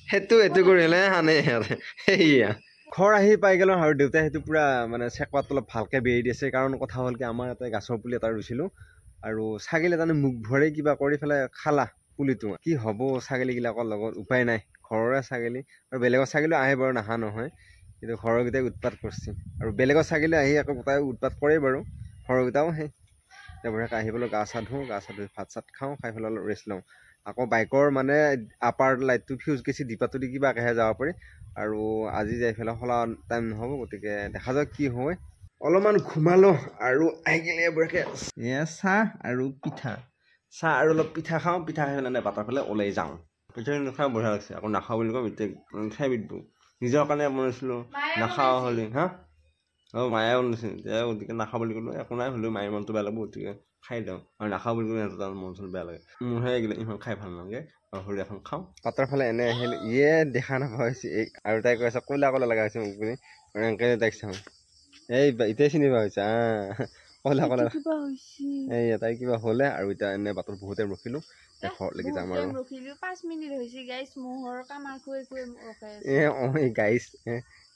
সেইটো কৰিলে হানে সেয়া ঘৰ আহি পাই গ'লো আৰু দেউতাই সেইটো পুৰা মানে চেকপাত অলপ ভালকে বেৰি দিছে কাৰণ কথা হ'ল কি আমাৰ এটা গাছৰ পুলি এটা ৰুইছিলোঁ আৰু ছাগলী এটানে মুখ ভৰি কিবা কৰি পেলাই খালা পুলিটো কি হ'ব ছাগলীগিলাকৰ লগত উপায় নাই ঘৰৰে ছাগলী আৰু বেলেগৰ ছাগলী আহে বাৰু নাহা নহয় কিন্তু ঘৰৰকেইটাই উৎপাত কৰিছে আৰু বেলেগৰ ছাগলী আহি আকৌ গোটাই উৎপাত কৰে বাৰু ঘৰৰকেইটাও সেই বঢ়িয়াকৈ আহি পেলাই গা চা ধুওঁ ভাত চাত খাওঁ খাই পেলাই অলপ ৰেষ্ট লওঁ আকৌ বাইকৰ মানে আপাৰ লাইটটো ফিউজ গেছি দিপাটো দি কিবাকেহে যাব পাৰি আৰু আজি যাই পেলাই খোলা টাইম নহ'ব গতিকে দেখা যাওক কি হয় অলপমান ঘুমালো আৰু আহি গ'লে বঢ়িয়াকৈ চাহ আৰু পিঠা চাহ আৰু অলপ পিঠা খাওঁ পিঠা খাই পেলাই বাটৰ ফালে ওলাই যাওঁ পিঠা নাখাওঁ বঢ়িয়া লাগিছে আকৌ নাখাওঁ বুলি কওঁ এতিয়া খাই বিদবো নিজৰ কাৰণে বনাইছিলোঁ নাখাওঁ হ'লে হা অঁ মায়ে বনাইছিল এতিয়া গতিকে নাখাওঁ বুলি ক'লোঁ একো নাই হ'লেও মায়ে মনটো বেয়া লাগিব গতিকে খাই দিওঁ আৰু নাখাওঁ বুলি ক'লে তাৰ মন চন বেয়া লাগে মোৰহে এইগিলা ইমান খাই ভাল নালাগে আৰু হ'লে এখন খাওঁ বাটৰ ফালে এনে আহিল দেখা নাপোৱা হৈছে আৰু তাই কৈ আছে ক'লা ক'লা লগা হৈছে মোক বুলি এনেকৈ তাইক চাওঁ এই এতিয়াই চিনি পোৱা হৈছে ক'লা ক'লা এই তাই কিবা হ'লে আৰু এতিয়া এনে বাটত বহুতে ৰখিলোঁ ঘৰলৈকে যাম আৰু 5 মিনিট হৈছে গাইছ মোহৰ কামাৰ খুৱাই এই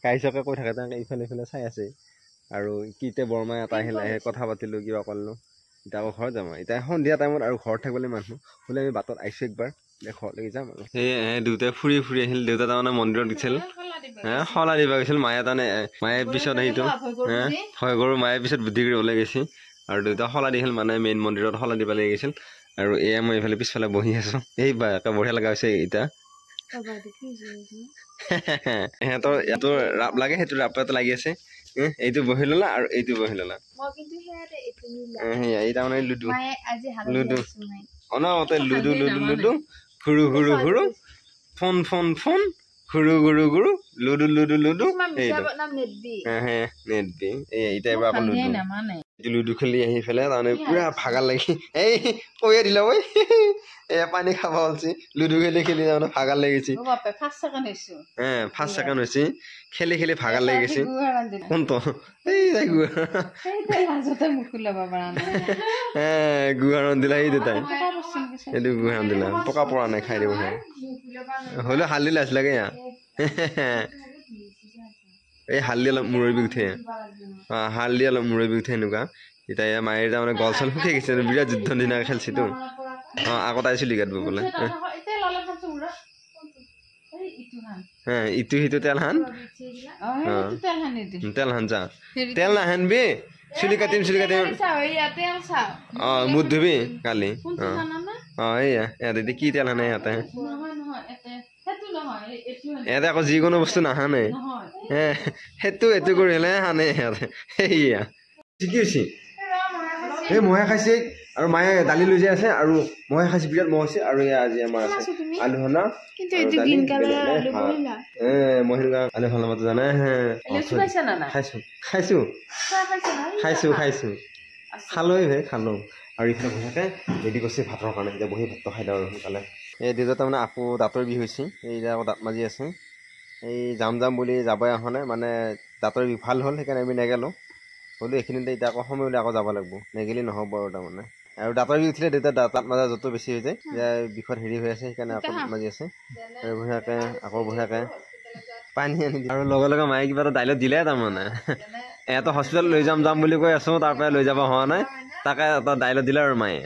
গাইছকে কৈ থাকে তেনেকৈ ইফালে ইফালে চাই আছে আৰু কিতে বৰমাই এটা আহিলে আহে কথা পাতিলোঁ কিবা কৰিলোঁ এতিয়া আকৌ ঘৰত যাম এতিয়া সন্ধিয়া টাইমত আৰু ঘৰত থাকিবলৈ মানুহ হ'লে আমি বাটত আহিছোঁ একবাৰ ঘৰলৈকে যাম আৰু সেই দেউতাই ফুৰি আহিল দেউতা তাৰমানে মন্দিৰত দিছিল শলা দিবা গৈছিল মায়ে তাৰমানে মায়ে পিছত আহিটো হয় গৰু মায়ে পিছত বুদ্ধি কৰি ওলাই গৈছে আৰু দেউতা শলা দিছিল মানে মেইন মন্দিৰত শলা দিব লাগি গৈছিল আৰু এয়া মই এইফালে পিছফালে বহি আছোঁ এই বঢ়িয়া লগা হৈছে এতিয়া সিহঁতৰ ইয়াতো ৰাপ লাগে সেইটো ৰাপ এটা লাগি আছে এইটো বহি ল'লা আৰু এইটো বহি ল'লা এই তাৰমানে লুডু লুডু অনবৰতে লুডু লুডু লুডু ঘুৰু ঘুৰু ঘুৰু ফোন ফোন ফোন ঘুৰু ঘুৰু ঘুৰু লুডু লুডু লুডু নেট দি এতিয়া এবাৰ আকৌ লুডু খেলি আহি পেলাই তাৰমানে পুৰা ভাগাৰ লাগি এই কৈয়ে দিলা ঐ এয়া পানী খাব হৈছে লুডু খেলি খেলি তাৰমানে ভাগাৰ লাগিছে ফাৰ্ষ্ট ছেকেণ্ড হৈছে খেলি খেলি ভাগাৰ লাগি গৈছে কোনটো এই গুহাৰ দিলা এই দেউতাই এইটো গুহাৰ দিলা পকা পৰা নাই খাই দিব হ'লেও হাল দিলে আছিলাগে ইয়া এই হালদি অলপ মূৰৰ বিষ উঠে হালদি অলপ মূৰৰ বিষ উঠে এনেকুৱা এতিয়া মায়ে তাৰমানে গল চল শুকাই গৈছে বিৰাট যুদ্ধ দিনাকৈ খেলিছিতো আগত আহিছিলোঁ গাত ব'বলৈ ইটো সিটো তেল হান তেল হান যা তেল নাহানবি চুলি কাটিম মুখ ধুবি কালি এইয়া ইয়াতে কি তেল হানে ইয়াতে ইয়াতে আকৌ যিকোনো বস্তু নাহানে সেইটো কৰিলে হানে ইয়াতে সেয়া কি হৈছে এই মহে খাইছে আৰু মায়ে দালি লৈ যাই আছে আৰু মহে খাইছে বিৰাট মহ হৈছে আৰু এয়া আজি আমাৰ আছে আলু হনা মহিলা আলু ভাল নামাতো জানে খাইছো খাইছো খাইছো খাইছো খালো খালো আৰু ইফালে বঢ়িয়াকৈ ৰেডি কৰিছে ভাতৰ কাৰণে এতিয়া বহি ভাতটো খাই দিওঁ আৰু সোনকালে এই দেউতা তাৰমানে আকৌ দাঁতৰ বিষ হৈছে এই আকৌ দাঁত মাজি আছে এই যাম বুলি যাবই অহা নাই মানে দাঁতৰ বিষ ভাল হ'ল সেইকাৰণে আমি নেগেলোঁ হ'লেও এইখিনিতে এতিয়া আকৌ সময় উলিয়াই আকৌ যাব লাগিব নেগেলি নহ'ব আৰু তাৰমানে আৰু দাঁতৰ বিষ উঠিলে দেউতা দাঁত মাজা য'ত বেছি হৈ যায় এতিয়া বিষত হেৰি হৈ আছে সেইকাৰণে আকৌ দাঁত মাজি আছে আৰু বঢ়িয়াকৈ পানী আনি আৰু লগে লগে মায়ে কিবা এটা দাইলত দিলে তাৰমানে এটা হস্পিটেল লৈ যাম বুলি কৈ আছোঁ তাৰ পৰাই লৈ যাব হোৱা নাই তাকে এটা দাইলত দিলে আৰু মায়ে